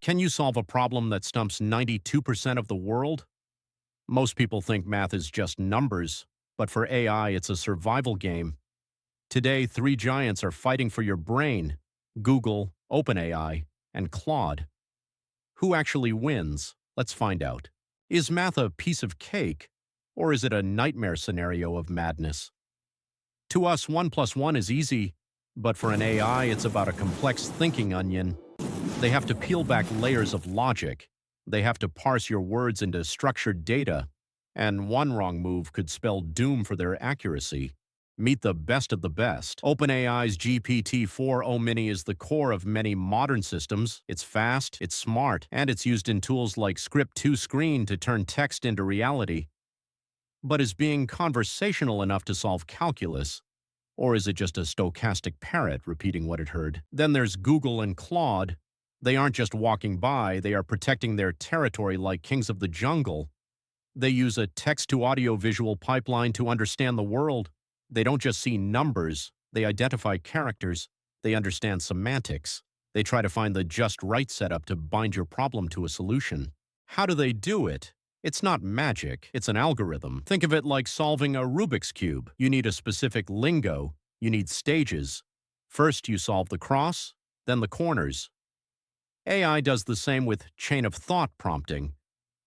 Can you solve a problem that stumps 92% of the world? Most people think math is just numbers, but for AI, it's a survival game. Today, three giants are fighting for your brain: Google, OpenAI, and Claude. Who actually wins? Let's find out. Is math a piece of cake, or is it a nightmare scenario of madness? To us, 1 plus 1 is easy, but for an AI, it's about a complex thinking onion. They have to peel back layers of logic. They have to parse your words into structured data. And one wrong move could spell doom for their accuracy. Meet the best of the best. OpenAI's GPT-4o Mini is the core of many modern systems. It's fast, it's smart, and it's used in tools like Script-to-Screen to turn text into reality. But is being conversational enough to solve calculus? Or is it just a stochastic parrot repeating what it heard? Then there's Google and Claude. They aren't just walking by, they are protecting their territory like kings of the jungle. They use a text-to-audio-visual pipeline to understand the world. They don't just see numbers, they identify characters. They understand semantics. They try to find the just right setup to bind your problem to a solution. How do they do it? It's not magic, it's an algorithm. Think of it like solving a Rubik's Cube. You need a specific lingo, you need stages. First you solve the cross, then the corners. AI does the same with chain of thought prompting.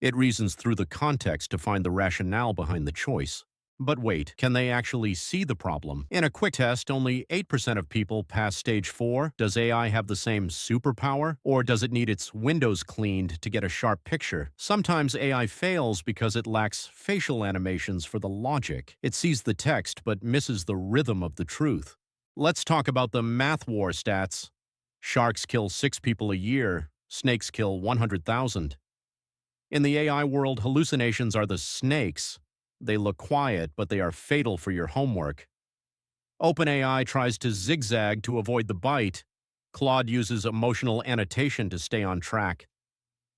It reasons through the context to find the rationale behind the choice. But wait, can they actually see the problem? In a quick test, only 8% of people pass stage 4. Does AI have the same superpower? Or does it need its windows cleaned to get a sharp picture? Sometimes AI fails because it lacks facial animations for the logic. It sees the text but misses the rhythm of the truth. Let's talk about the math war stats. Sharks kill 6 people a year. Snakes kill 100,000. In the AI world, hallucinations are the snakes. They look quiet, but they are fatal for your homework. OpenAI tries to zigzag to avoid the bite. Claude uses emotional annotation to stay on track.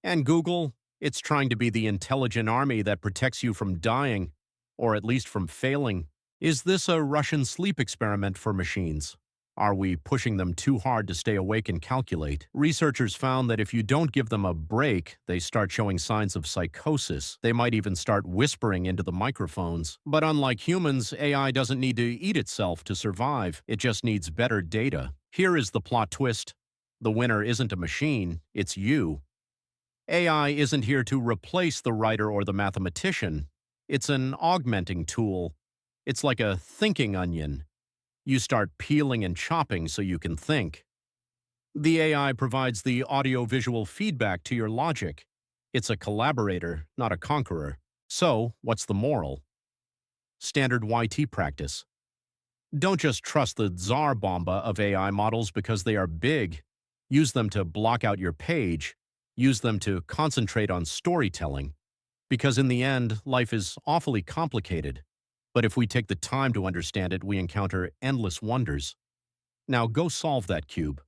And Google, it's trying to be the intelligent army that protects you from dying, or at least from failing. Is this a Russian sleep experiment for machines? Are we pushing them too hard to stay awake and calculate? Researchers found that if you don't give them a break, they start showing signs of psychosis. They might even start whispering into the microphones. But unlike humans, AI doesn't need to eat itself to survive. It just needs better data. Here is the plot twist. The winner isn't a machine, it's you. AI isn't here to replace the writer or the mathematician. It's an augmenting tool. It's like a thinking onion. You start peeling and chopping so you can think. The AI provides the audio-visual feedback to your logic. It's a collaborator, not a conqueror. So, what's the moral? Standard YT practice. Don't just trust the tsar bomba of AI models because they are big. Use them to block out your page. Use them to concentrate on storytelling. Because in the end, life is awfully complicated. But if we take the time to understand it, we encounter endless wonders. Now go solve that cube.